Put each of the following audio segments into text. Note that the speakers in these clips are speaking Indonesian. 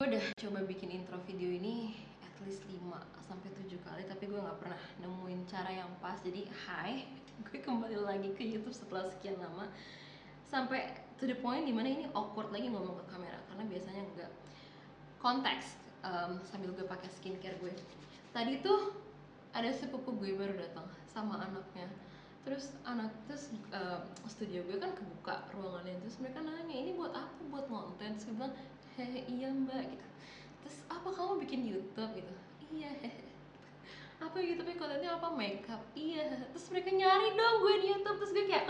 Gue udah coba bikin intro video ini at least 5-7 kali, tapi gue gak pernah nemuin cara yang pas. Jadi hai, gue kembali lagi ke YouTube setelah sekian lama, sampai to the point dimana ini awkward lagi ngomong ke kamera, karena biasanya enggak. Konteks, sambil gue pakai skincare gue. Tadi tuh ada sepupu gue baru datang sama anaknya. Terus studio gue kan kebuka ruangannya, terus mereka nanya, ini buat apa, buat konten? Terus gue bilang, hehe, iya mbak gitu. Terus apa kamu bikin YouTube gitu? Iya, hehe. Apa YouTube-nya kontennya apa? Makeup. Iya. Terus mereka nyari dong gue di YouTube. Terus gue kayak,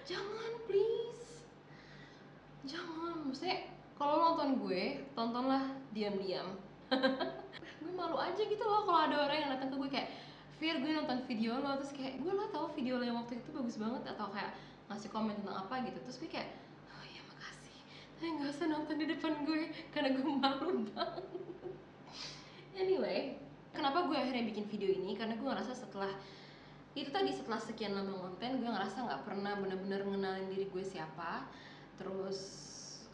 jangan please, jangan. Maksudnya kalau nonton gue, tontonlah diam-diam. Gue malu aja gitu loh kalau ada orang yang datang ke gue kayak, Fir, gue nonton video lo, terus kayak, gue lo tau video lo yang waktu itu bagus banget, atau kayak ngasih komen tentang apa gitu. Terus gue kayak, oh iya makasih, tapi gak usah nonton di depan gue karena gue malu banget. Anyway, kenapa gue akhirnya bikin video ini? Karena gue ngerasa setelah sekian lama konten, gue ngerasa gak pernah bener-bener ngenalin diri gue siapa. Terus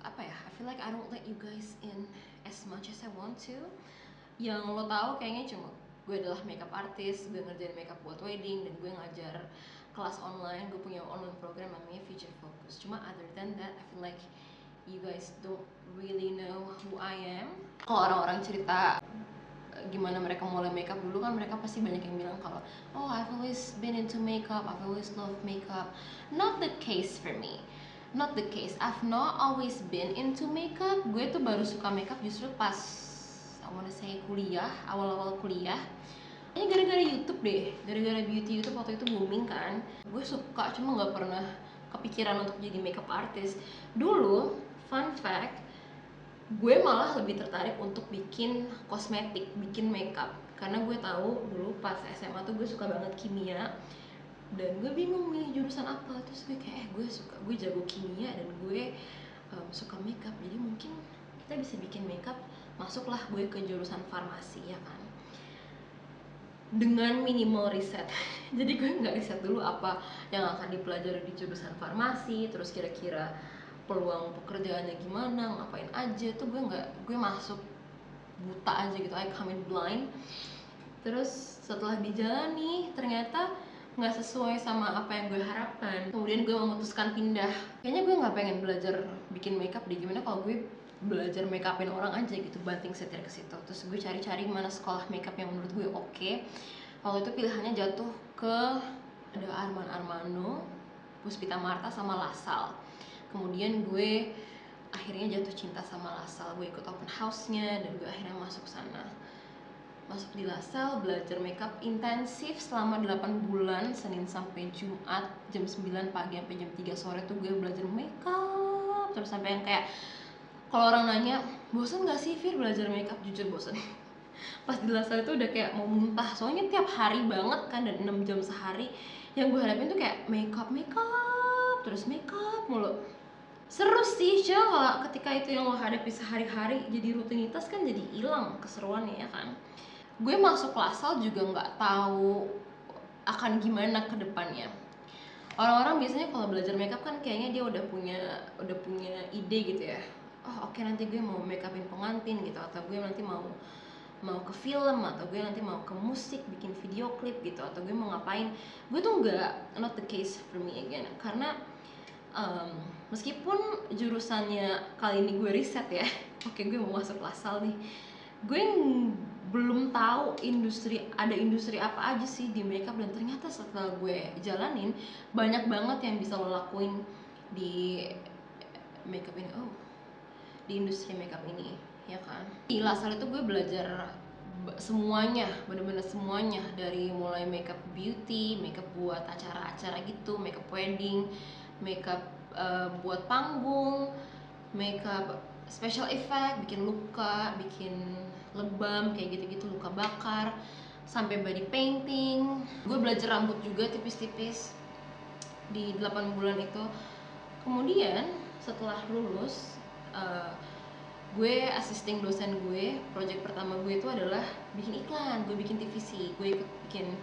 apa ya, I feel like I don't let you guys in as much as I want to. Yang lo tahu kayaknya cuma gue adalah makeup artist, gue ngerjain makeup buat wedding, dan gue ngajar kelas online. Gue punya online program namanya Future Focus. Cuma other than that, I feel like you guys don't really know who I am. Kalau orang-orang cerita gimana mereka mulai makeup dulu, kan mereka pasti banyak yang bilang kalau, oh I've always been into makeup, I've always loved makeup. Not the case for me. Not the case. I've not always been into makeup. Gue tuh baru suka makeup justru pas I wanna say kuliah, awal-awal kuliah. Ini gara-gara YouTube deh, gara-gara beauty YouTube waktu itu booming kan. Gue suka, cuma nggak pernah kepikiran untuk jadi makeup artist. Dulu, fun fact, gue malah lebih tertarik untuk bikin kosmetik, bikin makeup. Karena gue tahu dulu pas SMA tuh gue suka banget kimia, dan gue bingung milih jurusan apa. Terus gue kayak, gue jago kimia dan gue suka makeup, jadi mungkin kita bisa bikin makeup. Masuklah gue ke jurusan farmasi, ya kan, dengan minimal riset. Jadi gue nggak riset dulu apa yang akan dipelajari di jurusan farmasi, terus kira-kira peluang pekerjaannya gimana, ngapain aja. Tuh gue masuk buta aja gitu, I come in blind. Terus setelah dijalani ternyata nggak sesuai sama apa yang gue harapkan. Kemudian gue memutuskan pindah. Kayaknya gue nggak pengen belajar bikin makeup deh. Gimana kalau gue belajar makeupin orang aja gitu, banting setir ke situ. Terus gue cari-cari mana sekolah makeup yang menurut gue oke. Waktu itu pilihannya jatuh ke ada Arman Armano, Puspita Marta, sama Lasal. Kemudian gue akhirnya jatuh cinta sama Lasal. Gue ikut open house-nya dan gue akhirnya masuk sana. Masuk di Lasal, belajar makeup intensif selama 8 bulan, Senin sampai Jumat, jam 9 pagi sampai jam 3 sore tuh gue belajar makeup. Terus sampai yang kayak, kalau orang nanya, bosan gak sih Fir belajar makeup? Jujur bosan. Pas di Lasal itu udah kayak mau muntah, soalnya tiap hari banget kan, dan 6 jam sehari. Yang gue hadapin tuh kayak makeup, terus makeup mulu. Seru sih, coba ketika itu yang lo hadapi sehari-hari jadi rutinitas kan, jadi hilang keseruannya, ya kan. Gue masuk Lasal juga nggak tahu akan gimana ke depannya. Orang-orang biasanya kalau belajar makeup kan kayaknya dia udah punya ide gitu ya. Oh oke, nanti gue mau makeupin pengantin gitu, atau gue nanti mau ke film, atau gue nanti mau ke musik, bikin video klip gitu, atau gue mau ngapain. Gue tuh nggak, not the case for me again. Karena meskipun jurusannya kali ini gue riset ya, oke gue mau masuk Lasal nih, gue belum tahu ada industri apa aja sih di makeup. Dan ternyata setelah gue jalanin, banyak banget yang bisa lo lakuin di makeup ini, di industri makeup ini, ya kan. Di Lasal itu gue belajar semuanya, bener-bener semuanya, dari mulai makeup beauty, makeup buat acara-acara gitu, makeup wedding, makeup buat panggung, makeup special effect, bikin luka, bikin lebam kayak gitu-gitu, luka bakar, sampai body painting. Gue belajar rambut juga tipis-tipis di 8 bulan itu. Kemudian setelah lulus, gue assisting dosen gue. Project pertama gue itu adalah bikin iklan, gue bikin TVC. Gue ikut bikin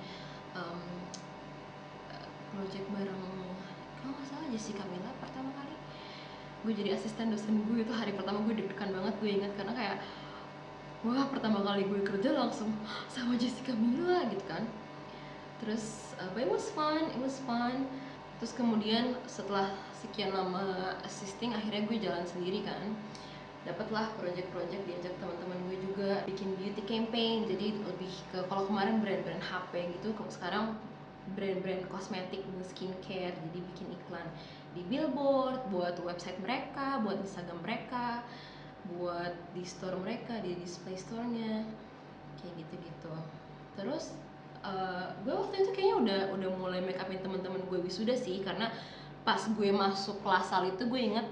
project bareng, kalau nggak salah Jessica Mila pertama kali. Gue jadi asisten dosen gue. Itu hari pertama gue deg-degan banget, gue ingat, karena kayak wah pertama kali gue kerja langsung sama Jessica Mila gitu kan. Terus apa, it was fun. Terus kemudian setelah sekian lama assisting, akhirnya gue jalan sendiri kan. Dapatlah project-project, diajak teman-teman gue juga bikin beauty campaign. Jadi lebih ke, kalau kemarin brand-brand HP gitu, kalau sekarang brand-brand kosmetik dan skincare. Jadi bikin iklan di billboard, buat website mereka, buat Instagram mereka, buat di store mereka, di display store-nya, kayak gitu-gitu. Terus gue waktu itu kayaknya udah mulai make upin teman-teman gue wisuda sih, karena pas gue masuk Lasal itu gue inget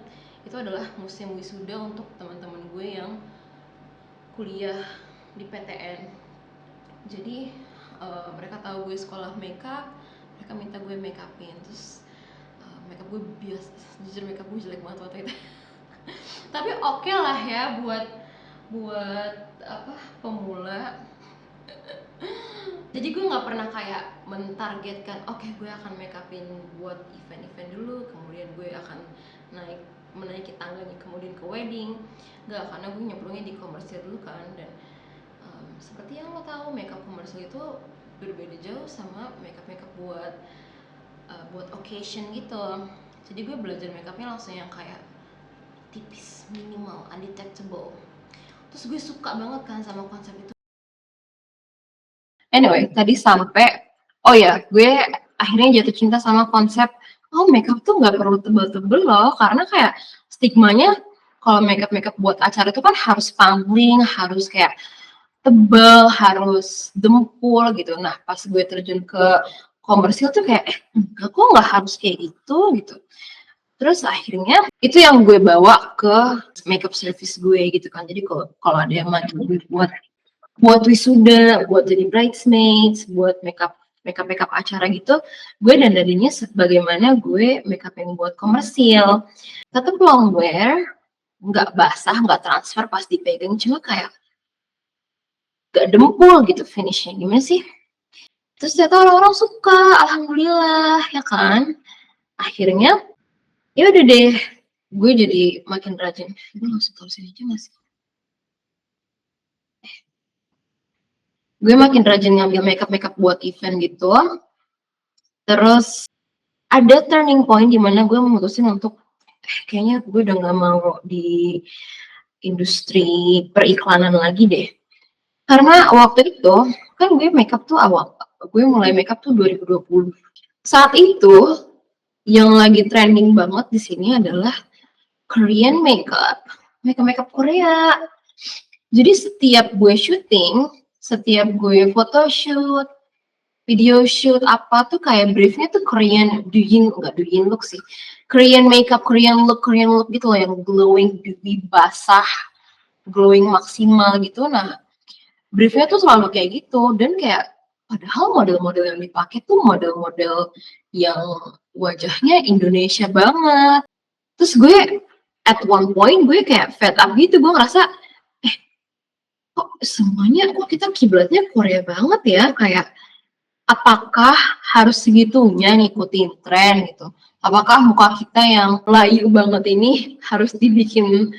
itu adalah musim wisuda untuk teman-teman gue yang kuliah di PTN. Jadi mereka tahu gue sekolah makeup, mereka minta gue make upin. Terus makeup gue biasa, jujur makeup gue jelek banget waktu itu. Tapi oke lah ya buat buat apa, pemula. Jadi gue nggak pernah kayak mentargetkan oke, gue akan make upin buat event-event dulu, kemudian gue akan naik menaiki tangganya kemudian ke wedding. Nggak, karena gue nyemplungnya di komersil dulu kan. Dan seperti yang lo tahu, makeup komersil itu berbeda jauh sama makeup buat buat occasion gitu. Jadi gue belajar makeupnya langsung yang kayak tipis, minimal, undetectable. Terus gue suka banget kan sama konsep itu. Anyway, tadi sampai, oh ya, gue akhirnya jatuh cinta sama konsep, oh makeup tuh nggak perlu tebel-tebel loh, karena kayak stigmanya kalau makeup buat acara itu kan harus pangling, harus kayak tebel, harus dempul gitu. Nah, pas gue terjun ke komersil tuh kayak, enggak kok, nggak harus kayak gitu. Terus akhirnya itu yang gue bawa ke makeup service gue gitu kan. Jadi kalau ada yang manggil gue buat wisuda, buat jadi bridesmaids, buat makeup acara gitu, gue dandaninnya sebagaimana gue makeupin buat komersil. Tetap longwear, nggak basah, nggak transfer pas dipegang, cuma kayak gak dempul gitu finishnya. Gimana sih? Terus ternyata orang-orang suka, alhamdulillah ya kan. Akhirnya ya udah deh, gue jadi makin rajin. Gue langsung tahu sini aja nggak sih? Gue makin rajin ngambil makeup buat event gitu. Terus ada turning point di mana gue memutusin untuk kayaknya gue udah nggak mau di industri periklanan lagi deh. Karena waktu itu kan gue makeup tuh gue mulai makeup tuh 2020. Saat itu yang lagi trending banget di sini adalah Korean makeup, makeup Korea. Jadi setiap gue syuting, setiap gue photoshoot, video shoot apa tuh kayak briefnya tuh Korean, enggak doyin look sih, Korean makeup, Korean look gitu loh, yang glowing, dewy, basah, glowing maksimal gitu. Nah, briefnya tuh selalu kayak gitu, dan kayak padahal model-model yang dipakai tuh model-model yang wajahnya Indonesia banget. Terus gue at one point gue kayak fed up gitu, gue ngerasa kok semuanya, kok kita kiblatnya Korea banget ya, kayak apakah harus segitunya ngikutin tren gitu? Apakah muka kita yang layu banget ini harus dibikin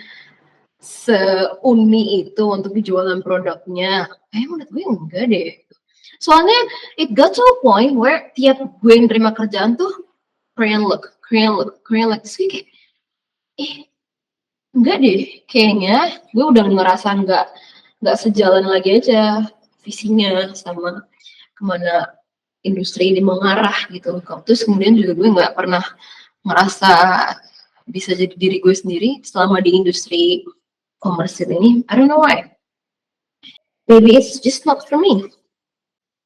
seuni itu untuk dijualan produknya? Menurut gue enggak deh. Soalnya it got to a point where tiap gue nerima kerjaan tuh Korean look, Korean look, Korean look. Terus gue kayak, enggak deh, kayaknya gue udah ngerasa nggak sejalan lagi aja visinya sama kemana industri ini mengarah gitu. Terus kemudian juga gue nggak pernah merasa bisa jadi diri gue sendiri selama di industri komersil ini. I don't know why. Maybe it's just not for me.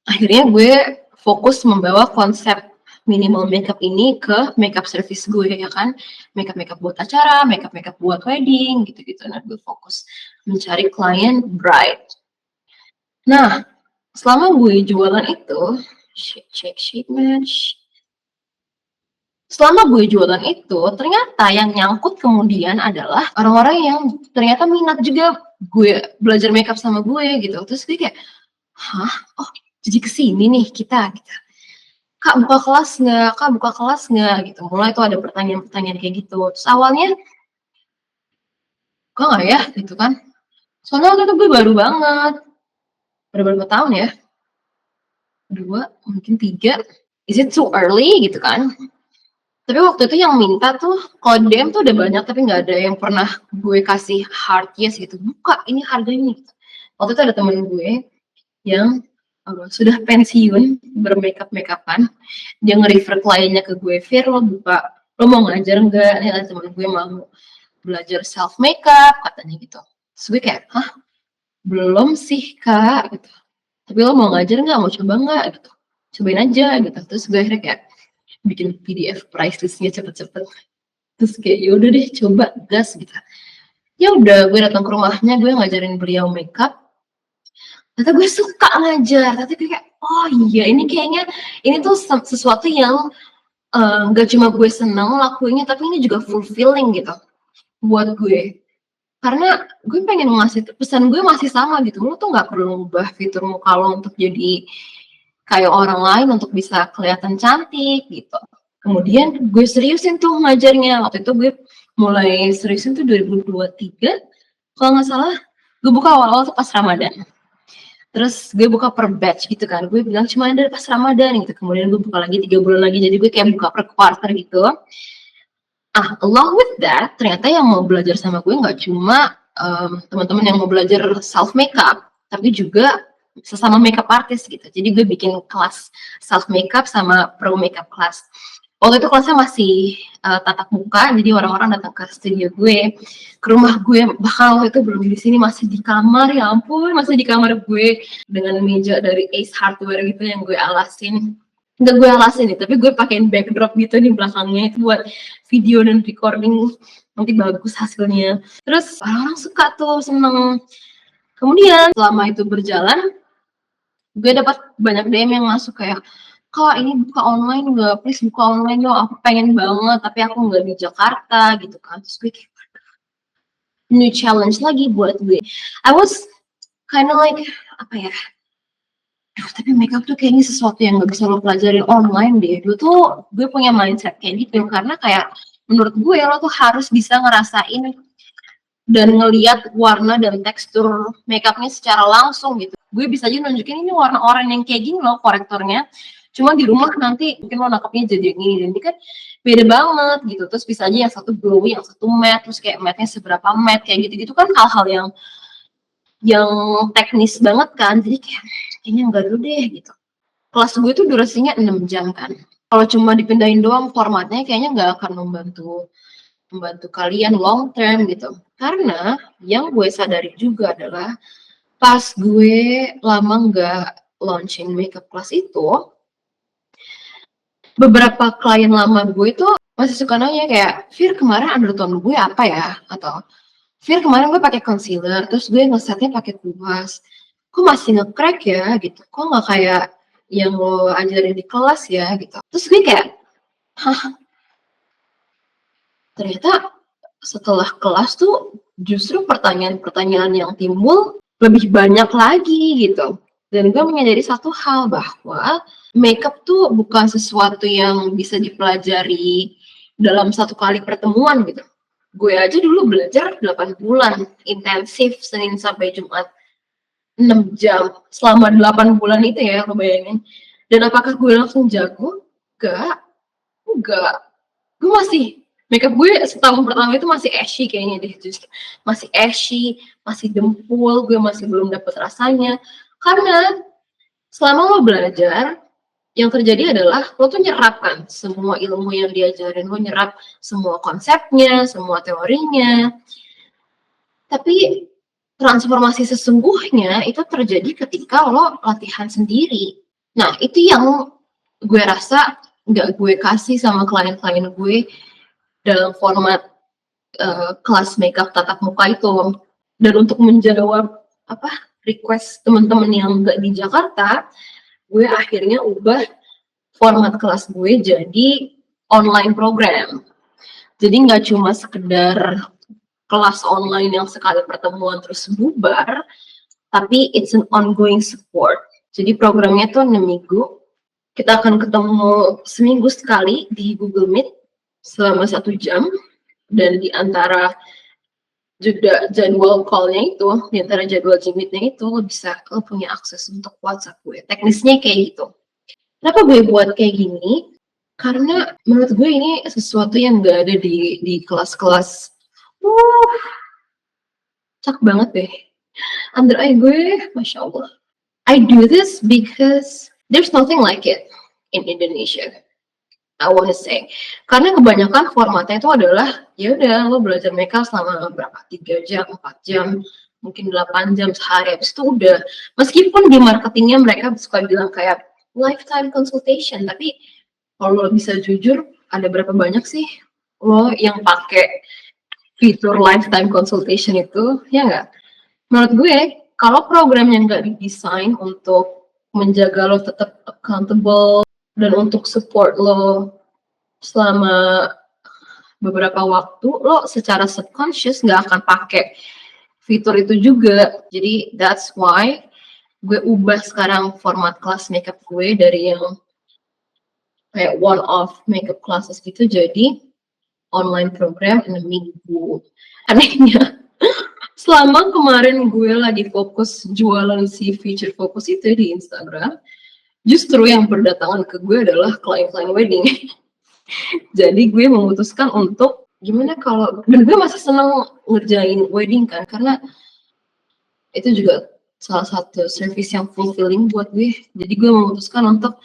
Akhirnya gue fokus membawa konsep minimal makeup ini ke makeup service gue ya kan. Makeup buat acara, makeup buat wedding gitu-gitu. Nah, gue fokus mencari klien bride. Nah, selama gue jualan itu, shake man. Selama gue jualan itu, ternyata yang nyangkut kemudian adalah orang-orang yang ternyata minat juga gue belajar makeup sama gue gitu. Terus gue kayak, hah? Oh, jadi kesini nih kita gitu. Kak buka kelas nggak? Kak buka kelas nggak? Gitu. Mulai tuh ada pertanyaan-pertanyaan kayak gitu. Terus awalnya, kok nggak ya? Gitu kan. Soalnya waktu itu gue baru banget, baru berapa tahun ya, 2 mungkin 3. Is it too early gitu kan. Tapi waktu itu yang minta tuh kalau DM tuh udah banyak tapi nggak ada yang pernah gue kasih hard yes gitu, "Buka ini harganya," gitu. Waktu itu ada temen gue yang, sudah pensiun bermakeup-makeup-an, dia nge-refer kliennya ke gue, "Fir, lo mau ngajar nggak? Nih ada temen gue mau belajar self makeup," katanya gitu. Terus gue kayak, "Hah? Belum sih, Kak," gitu. "Tapi lo mau ngajar nggak? Mau coba nggak?" gitu. "Cobain aja," gitu. Terus gue akhirnya kayak bikin PDF price list-nya cepet-cepet. Terus kayak ya udah deh coba gas gitu. Ya udah gue datang ke rumahnya, gue ngajarin beliau makeup. Ternyata gue suka ngajar. Ternyata gue kayak, oh iya ini kayaknya ini tuh sesuatu yang nggak cuma gue seneng lakuinnya, tapi ini juga fulfilling gitu buat gue. Karena gue pengen ngasih pesan gue masih sama gitu, lo tuh nggak perlu ubah fitur muka lo untuk jadi kayak orang lain untuk bisa kelihatan cantik gitu. Kemudian gue seriusin tuh ngajarnya. Waktu itu gue mulai seriusin tuh 2023 kalau nggak salah. Gue buka awal-awal tuh pas Ramadan. Terus gue buka per batch gitu kan. Gue bilang cuma ada pas Ramadan gitu. Kemudian gue buka lagi 3 bulan lagi. Jadi gue kayak buka per quarter gitu. Along with that, ternyata yang mau belajar sama gue nggak cuma teman-teman yang mau belajar self makeup, tapi juga sesama makeup artist gitu. Jadi gue bikin kelas self makeup sama pro makeup class. Waktu itu kelasnya masih tatap muka, jadi orang-orang datang ke studio gue, ke rumah gue, bahkan waktu itu belum di sini, masih di kamar, ya ampun, masih di kamar gue dengan meja dari Ace Hardware gitu yang gue alasin. Nggak gue alasin nih, tapi gue pakein backdrop gitu di belakangnya itu buat video dan recording nanti bagus hasilnya. Terus orang-orang suka tuh, seneng. Kemudian selama itu berjalan, gue dapat banyak DM yang masuk kayak, "Kak, ini buka online nggak? Please buka online dong. Aku pengen banget, tapi aku nggak di Jakarta," gitu kan. Terus gue kayak new challenge lagi buat gue. I was kinda like apa ya? Duh, tapi makeup tuh kayaknya sesuatu yang nggak bisa lo pelajarin online deh. Dulu tuh gue punya mindset kayak gitu karena kayak menurut gue lo tuh harus bisa ngerasain dan ngelihat warna dan tekstur makeupnya secara langsung gitu. Gue bisa aja nunjukin ini warna oranye yang kayak gini loh korektornya. Cuma di rumah nanti mungkin lo nangkepnya jadi yang ini. Jadi kan beda banget gitu. Terus bisa aja yang satu glowy, yang satu matte, terus kayak matte-nya seberapa matte kayak gitu-gitu kan hal-hal yang teknis banget kan. Jadi kayak kayaknya enggak dulu deh gitu. Kelas gue tuh durasinya 6 jam kan. Kalau cuma dipindahin doang formatnya kayaknya nggak akan membantu kalian long term gitu. Karena yang gue sadari juga adalah pas gue lama nggak launching makeup class itu, beberapa klien lama gue itu masih suka nanya kayak, "Fir, kemarin undertone gue apa ya?" Atau, "Fir, kemarin gue pakai concealer, terus gue ngesetnya pakai kuas. Kok masih nge-crack ya?" gitu. "Kok nggak kayak yang lo ajarin di kelas ya?" gitu. Terus gue kayak, "Hah?" Ternyata setelah kelas tuh justru pertanyaan-pertanyaan yang timbul lebih banyak lagi gitu. Dan gue menyadari satu hal bahwa makeup tuh bukan sesuatu yang bisa dipelajari dalam satu kali pertemuan gitu. Gue aja dulu belajar 8 bulan intensif Senin sampai Jumat 6 jam selama 8 bulan itu ya lo bayangin. Dan apakah gue langsung jago? Enggak. Gue masih makeup gue setahun pertama itu masih ashy kayaknya deh, justru masih ashy, masih dempul, gue masih belum dapet rasanya. Karena selama lo belajar, yang terjadi adalah lo tuh nyerap kan semua ilmu yang diajarin, lo nyerap semua konsepnya, semua teorinya. Tapi transformasi sesungguhnya itu terjadi ketika lo latihan sendiri. Nah, itu yang gue rasa nggak gue kasih sama klien-klien gue dalam format kelas makeup tatap muka itu. Dan untuk menjawab apa request teman-teman yang nggak di Jakarta, gue akhirnya ubah format kelas gue jadi online program. Jadi nggak cuma sekedar kelas online yang sekali pertemuan terus bubar, tapi it's an ongoing support. Jadi programnya tuh 6 minggu. Kita akan ketemu seminggu sekali di Google Meet selama 1 jam. Dan di antara juga jadwal call-nya itu, di antara jadwal Meet-nya itu lo punya akses untuk WhatsApp gue. Teknisnya kayak gitu. Kenapa gue buat kayak gini? Karena menurut gue ini sesuatu yang gak ada di kelas-kelas. Cak banget deh. Under eye gue, Masya Allah. I do this because there's nothing like it in Indonesia. I wanna say, karena kebanyakan formatnya itu adalah ya udah lo belajar makeup selama berapa 3 jam, 4 jam, mungkin 8 jam sehari, habis itu udah. Meskipun di marketingnya mereka suka bilang kayak lifetime consultation, tapi kalau lo bisa jujur, ada berapa banyak sih lo yang pakai fitur lifetime consultation itu, ya nggak? Menurut gue, kalau programnya nggak didesain untuk menjaga lo tetap accountable dan untuk support lo selama beberapa waktu, lo secara subconscious nggak akan pakai fitur itu juga. Jadi that's why gue ubah sekarang format kelas makeup gue dari yang kayak one off makeup classes gitu jadi online program in a minggu. Anehnya, selama kemarin gue lagi fokus jualan si feature focus itu di Instagram, justru yang berdatangan ke gue adalah klien-klien wedding. Jadi gue memutuskan untuk gimana kalau, dan gue masih seneng ngerjain wedding kan, karena itu juga salah satu service yang fulfilling buat gue. Jadi gue memutuskan untuk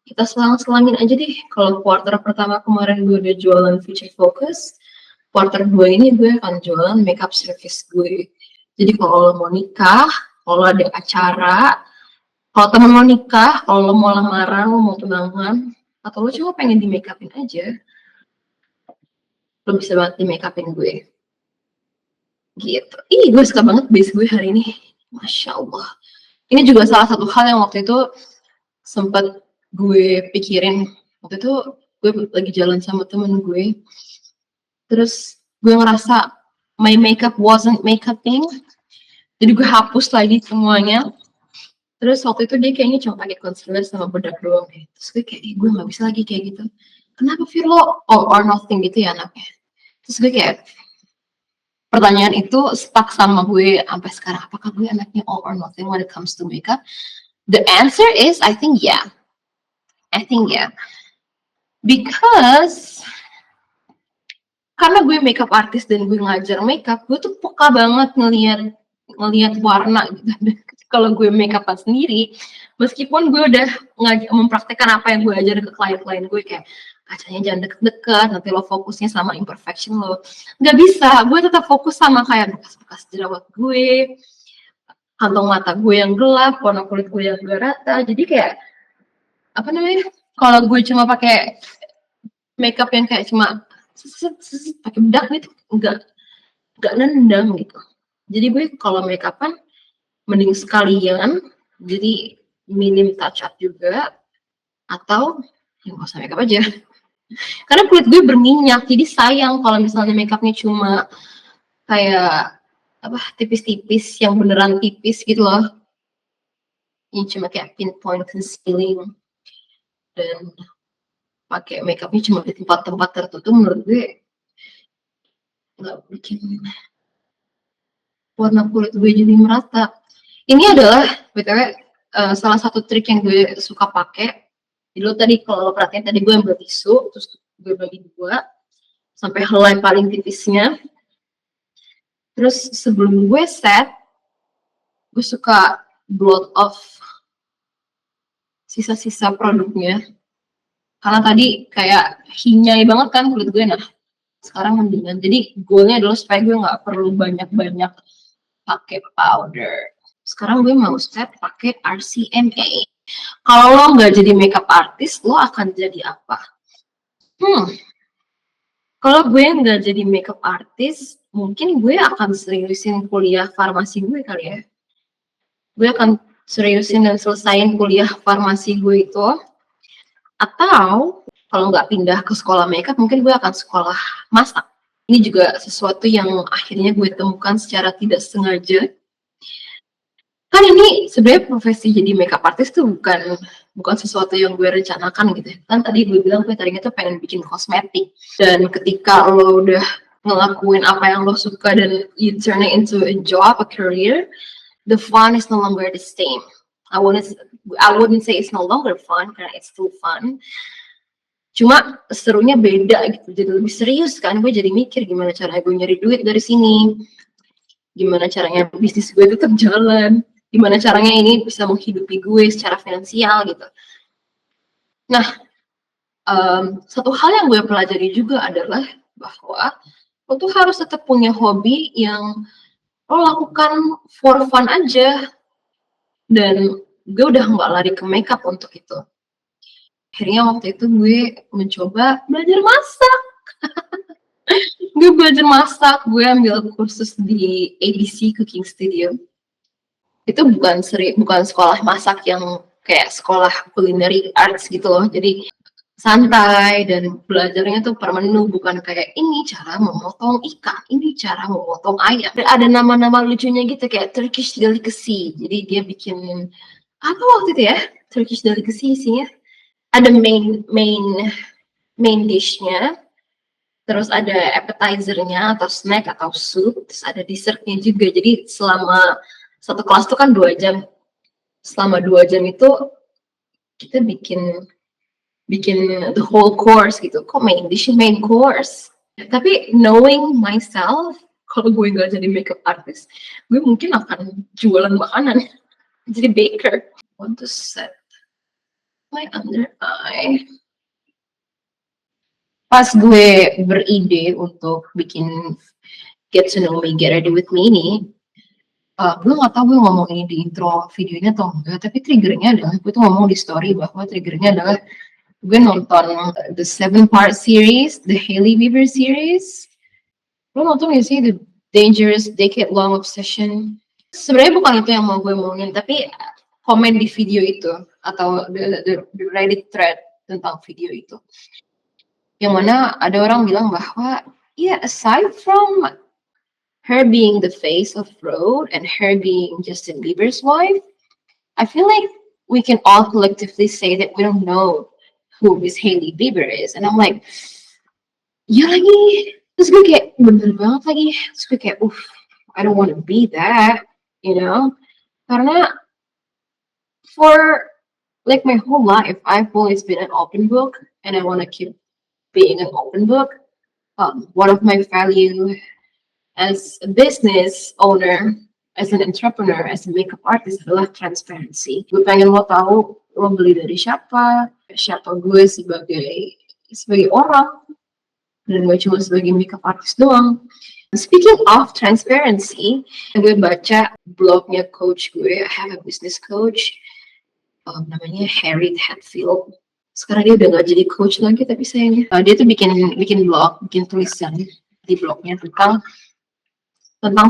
kita selang-selangin aja deh. Kalau quarter pertama kemarin gue udah jualan feature focus, quarter 2 ini gue akan jualan makeup service gue. Jadi kalau lo mau nikah, kalau ada acara, kalau temen mau nikah, kalau lo mau lamaran, lo mau tunangan, atau lo cuma pengen di make upin aja, lo bisa banget di make upin gue. Gitu. Ih, gue suka banget base gue hari ini. Masya Allah. Ini juga salah satu hal yang waktu itu sempat gue pikirin. Waktu itu gue lagi jalan sama temen gue. Terus gue ngerasa my makeup wasn't makeuping. Jadi gue hapus lagi semuanya. Terus waktu itu dia kayaknya cuma pakai concealer sama bedak doang deh. Terus gue kayak, gue gak bisa lagi kayak gitu. Kenapa Fir lo all or nothing gitu ya anaknya? Terus gue kayak, pertanyaan itu stuck sama gue sampai sekarang. Apakah gue anaknya all or nothing when it comes to makeup? The answer is, I think yeah. I think yeah. Because karena gue makeup artist dan gue ngajar makeup, gue tuh peka banget ngelihat warna gitu. Kalau gue makeupan sendiri, meskipun gue udah mempraktekkan apa yang gue ajar ke klien-klien gue, kayak kacanya jangan deket-deket, nanti lo fokusnya sama imperfection lo. Nggak bisa, gue tetap fokus sama kayak bekas-bekas jerawat gue, kantong mata gue yang gelap, warna kulit gue yang gak rata. Jadi kayak apa namanya? Kalau gue cuma pakai makeup yang kayak cuma pakai bedak gitu, nggak nendang gitu. Jadi gue kalau makeupan mending sekalian, jadi minim touch up juga, atau ya nggak usah makeup aja. Karena kulit gue berminyak, jadi sayang kalau misalnya makeupnya cuma kayak apa tipis-tipis, yang beneran tipis gitu loh. Ini cuma kayak pinpoint concealing dan pakai makeupnya cuma di tempat-tempat tertentu, menurut gue nggak bikin warna kulit gue jadi merata. Ini adalah btw salah satu trik yang gue suka pakai. Jadi lo tadi kalau lo perhatiin tadi gue ambil tisu terus gue bagi dua sampai helai paling tipisnya. Terus sebelum gue set, gue suka blot off sisa-sisa produknya. Karena tadi kayak hinyai banget kan kulit gue, nah sekarang mendingan. Jadi goalnya adalah supaya gue nggak perlu banyak-banyak pakai powder. Sekarang gue mau set pakai RCMA. Kalau lo nggak jadi makeup artist, lo akan jadi apa? Kalau gue nggak jadi makeup artist, mungkin gue akan seriusin kuliah farmasi gue kali ya. Gue akan seriusin dan selesain kuliah farmasi gue itu. Atau kalau nggak pindah ke sekolah makeup, mungkin gue akan sekolah masak. Ini juga sesuatu yang akhirnya gue temukan secara tidak sengaja. Kan ini sebenarnya profesi jadi makeup artist tuh bukan sesuatu yang gue rencanakan gitu ya. Kan tadi gue bilang gue tadinya tuh pengen bikin kosmetik. Dan ketika lo udah ngelakuin apa yang lo suka dan you turn it into a job, a career, the fun is no longer the same. I wouldn't I wouldn't say it's no longer fun karena it's still fun. Cuma serunya beda gitu, jadi lebih serius kan. Gue jadi mikir gimana caranya gue nyari duit dari sini, gimana caranya bisnis gue tetap jalan, gimana caranya ini bisa menghidupi gue secara finansial gitu. Nah, satu hal yang gue pelajari juga adalah bahwa lo tuh harus tetap punya hobi yang lo lakukan for fun aja. Dan gue udah nggak lari ke makeup untuk itu. Akhirnya waktu itu gue mencoba belajar masak. Gue belajar masak, gue ambil kursus di ABC Cooking Studio. Itu bukan sekolah masak yang kayak sekolah culinary arts gitu loh. Jadi santai dan belajarnya tuh per menu, bukan kayak ini cara memotong ikan, ini cara memotong ayam. Ada nama-nama lucunya gitu kayak Turkish delicacy. Jadi dia bikin apa waktu itu ya? Turkish delicacy isinya ada main dishnya, terus ada appetizernya atau snack atau soup, terus ada dessertnya juga. Jadi selama satu kelas itu kan 2 jam. Selama 2 jam itu kita bikin the whole course gitu. Kok main dish main course? Tapi knowing myself, kalau gue nggak jadi makeup artist, gue mungkin akan jualan makanan. Jadi baker. Want to set my under eye. Pas gue beride untuk bikin Get to Know Me, Get Ready With Me ini, gue nggak tahu gue ngomong ini di intro videonya atau enggak, tapi triggernya adalah, gue tuh ngomong di story bahwa triggernya adalah gue nonton the 7-part series, the Hailey Bieber series. Lo nonton gak sih The Dangerous Decade Long Obsession? Sebenarnya bukan itu yang mau gue ngomongin, tapi komen di video itu atau the Reddit thread tentang video itu, yang mana ada orang bilang bahwa ya, aside from her being the face of Rhode and her being Justin Bieber's wife, I feel like we can all collectively say that we don't know who Miss Hailey Bieber is. And I'm like, ya lagi. Terus gue kayak, bener banget lagi. Terus gue kayak, I don't want to be that, you know? Karena for like my whole life, I've always been an open book, and I want to keep being an open book. One of my value as a business owner, as an entrepreneur, as a makeup artist adalah transparency. Gue pengen lo tahu lo beli dari siapa gue sebagai orang, dan gue cuma sebagai makeup artist doang. Speaking of transparency, gue baca blognya coach gue. I have a business coach, namanya Harriet Hatfield. Sekarang dia udah gak jadi coach lagi, tapi sayangnya dia tuh bikin blog, bikin tulisan di blognya tentang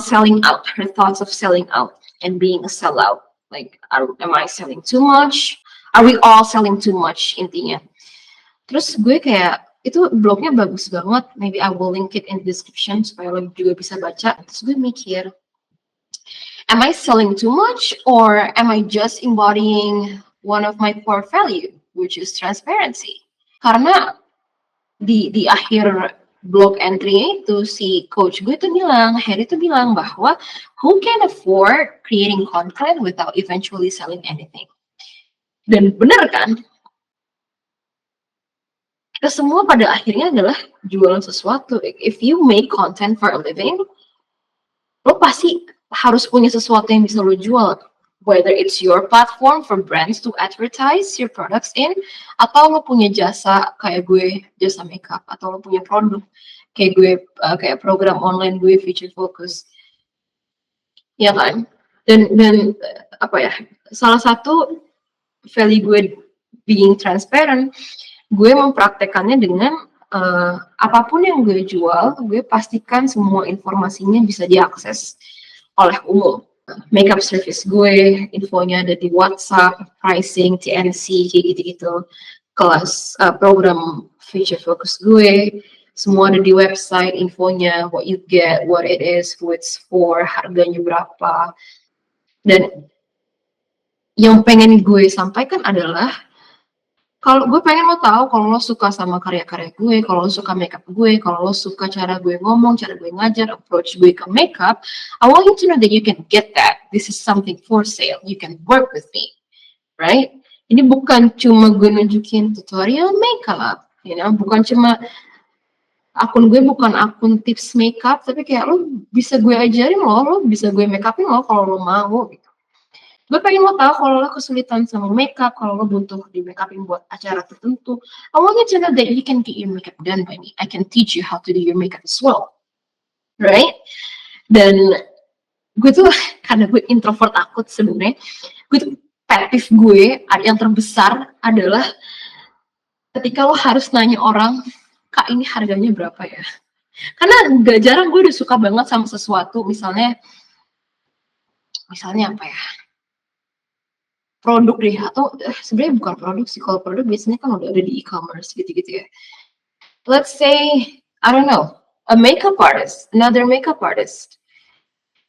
selling out, her thoughts of selling out and being a sellout. Like, am I selling too much? Are we all selling too much intinya? Terus gue kayak, itu blognya bagus banget. Maybe I will link it in the description supaya lo juga bisa baca. Terus gue mikir, am I selling too much or am I just embodying one of my core value, which is transparency? Karena di akhir blog entry itu si coach gue tuh bilang, Harry tuh bilang bahwa who can afford creating content without eventually selling anything? Dan bener kan? Kita semua pada akhirnya adalah jualan sesuatu. If you make content for a living, lo pasti harus punya sesuatu yang bisa lo jual. Whether it's your platform for brands to advertise your products in, atau lo punya jasa kayak gue, jasa makeup, atau lo punya produk kayak gue, kayak program online gue, Future Focus, ya kan? Dan apa ya? Salah satu value gue being transparent, gue mempraktekannya dengan apapun yang gue jual, gue pastikan semua informasinya bisa diakses oleh umum. Makeup service gue, infonya ada di WhatsApp, pricing, TNC, kayak gitu-gitu. Kelas program Future Focus gue, semua ada di website, infonya, what you get, what it is, who it's for, harganya berapa. Dan yang pengen gue sampaikan adalah Kalau gue pengen lo tahu kalau lo suka sama karya-karya gue, kalau lo suka makeup gue, kalau lo suka cara gue ngomong, cara gue ngajar, approach gue ke makeup, I want you to know that you can get that. This is something for sale. You can work with me, right? Ini bukan cuma gue nunjukin tutorial makeup, bukan cuma akun gue bukan akun tips makeup, tapi kayak lo bisa gue ajarin lo bisa gue makeupin lo kalau lo mau gitu. Gue pengen lo tahu kalau lo kesulitan sama makeup, kalau lo butuh di makeupin buat acara tertentu, I want you to know that you can get your makeup done by me. I can teach you how to do your makeup as well, right? Dan gue tuh karena gue introvert takut sebenarnya, gue tuh pet peeve gue yang terbesar adalah ketika lo harus nanya orang, Kak ini harganya berapa ya? Karena gak jarang gue udah suka banget sama sesuatu, misalnya apa ya, produk deh, atau sebenarnya bukan produk sih, kalau produk biasanya kan udah ada di e-commerce gitu-gitu ya. Let's say, I don't know, a makeup artist, another makeup artist.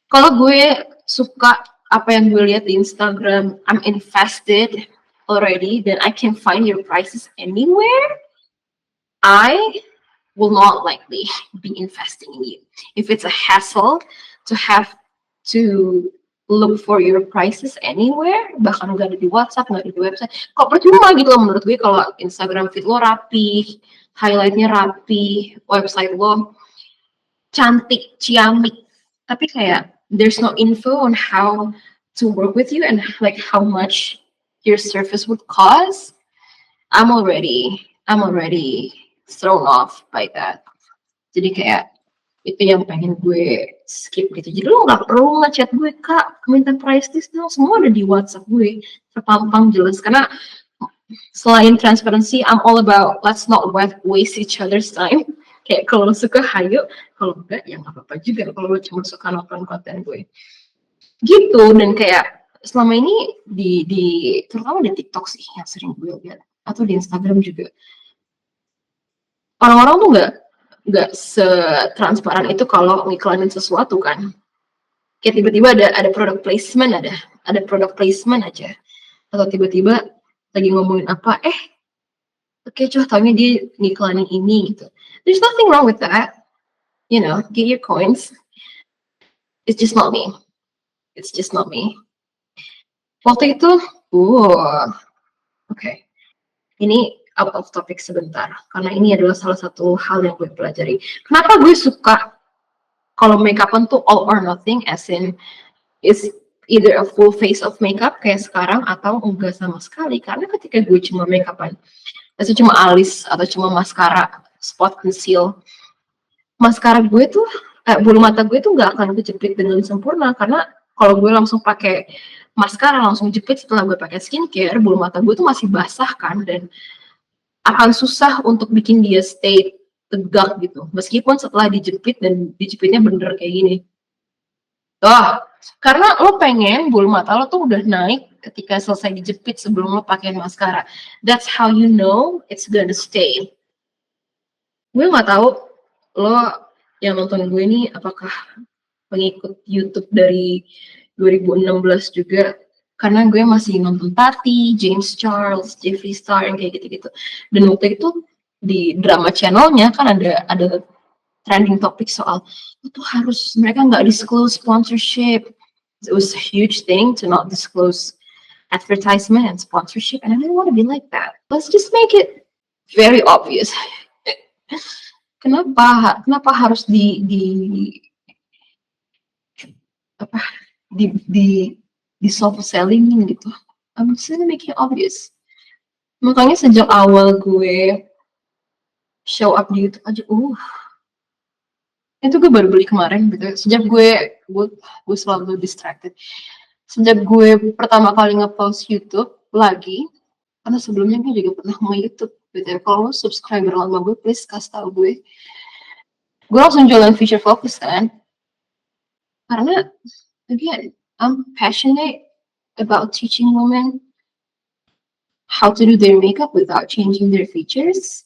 Kalau gue suka apa yang gue lihat di Instagram, I'm invested already, then I can find your prices anywhere, I will not likely be investing in you. If it's a hassle to have to look for your prices anywhere, bahkan nggak ada di WhatsApp, nggak ada di website, kok percuma gitu loh menurut gue kalau Instagram feed lo rapi, highlightnya rapi, website lo cantik, ciamik, tapi kayak there's no info on how to work with you and like how much your service would cost. I'm already thrown off by that. Jadi kayak itu yang pengen gue skip gitu. Jadi lo nggak perlu ngechat gue, Kak minta price list dong, semua ada di WhatsApp gue terpampang jelas. Karena selain transparency, I'm all about let's not waste each other's time. Kayak kalau lo suka hayo, kalau enggak ya nggak apa-apa juga kalau lo cuma suka nonton konten gue gitu. Dan kayak selama ini di terutama di TikTok sih yang sering gue lihat, atau di Instagram juga, orang-orang tuh nggak setransparan itu kalau ngiklanin sesuatu kan. Kayak tiba-tiba ada product placement, ada product placement aja, atau tiba-tiba lagi ngomongin apa, oke, taunya dia ngiklanin ini gitu. There's nothing wrong with that, get your coins. It's just not me. It's just not me. Waktu itu, oke. Ini out of topic sebentar, karena ini adalah salah satu hal yang gue pelajari. Kenapa gue suka kalau makeupan tuh all or nothing, as in is either a full face of makeup kayak sekarang atau enggak sama sekali. Karena ketika gue cuma makeupan, itu cuma alis atau cuma maskara, spot conceal, maskara gue tuh bulu mata gue tuh nggak akan kejepit dengan sempurna, karena kalau gue langsung pakai maskara langsung jepit setelah gue pakai skincare, bulu mata gue tuh masih basah kan, dan akan susah untuk bikin dia stay tegak gitu, meskipun setelah dijepit dan dijepitnya bener kayak gini. Karena lo pengen bulu mata lo tuh udah naik ketika selesai dijepit sebelum lo pakai maskara. That's how you know it's gonna stay. Gue nggak tahu lo yang nonton gue ini apakah pengikut YouTube dari 2016 juga, karena gue masih nonton Tati, James Charles, Jeffree Star yang kayak gitu-gitu. Dan waktu itu di drama channelnya kan ada trending topik soal itu harus mereka nggak disclose sponsorship. It was a huge thing to not disclose advertisement and sponsorship, and I didn't want to be like that. Let's just make it very obvious. Kenapa harus di soft sellingin gitu? I'm just gonna make it obvious. Makanya sejak awal gue show up di YouTube aja, itu gue baru beli kemarin gitu. Sejak gue selalu distracted. Sejak gue pertama kali nge-post YouTube lagi, karena sebelumnya gue juga pernah nge-YouTube gitu. Kalau subscriber lama gue, please kasih tau gue langsung jualan feature focus kan, karena again I'm passionate about teaching women how to do their makeup without changing their features.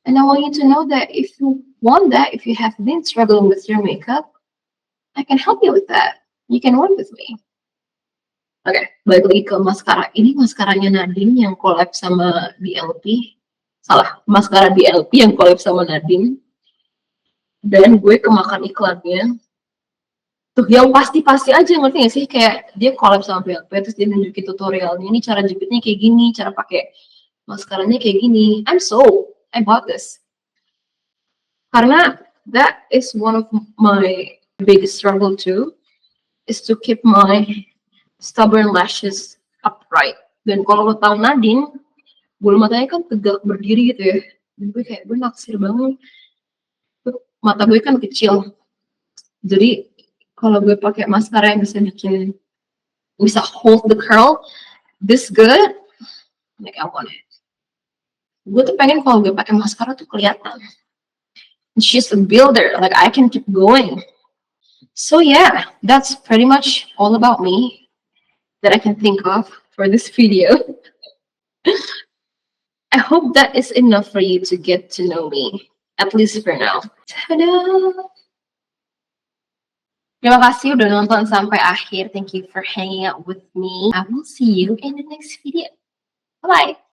And I want you to know that if you want that, if you have been struggling with your makeup, I can help you with that. You can work with me. Oke, balik lagi ke maskara. Ini maskaranya Nadine yang collab sama DLP. Salah, maskara DLP yang collab sama Nadine. Dan gue kemakan iklannya. Tuh, yang pasti-pasti aja, ngerti gak sih? Kayak dia collab sama BLP, terus dia nunjukin tutorialnya. Ini cara jepitnya kayak gini, cara pakai maskaranya kayak gini. I bought this. Karena that is one of my biggest struggle too, is to keep my stubborn lashes upright. Dan kalau lo tau Nadine, bulu matanya kan tegak berdiri gitu ya. Dan gue naksir banget. Mata gue kan kecil. Jadi kalau gue pakai maskara yang bisa hold the curl this good, like I want it. Gue tuh pengen kalau gue pakai maskara tuh kelihatan. She's a builder, like I can keep going. So yeah, that's pretty much all about me that I can think of for this video. I hope that is enough for you to get to know me, at least for now. Ta-da! Terima kasih udah nonton sampai akhir. Thank you for hanging out with me. I will see you in the next video. Bye!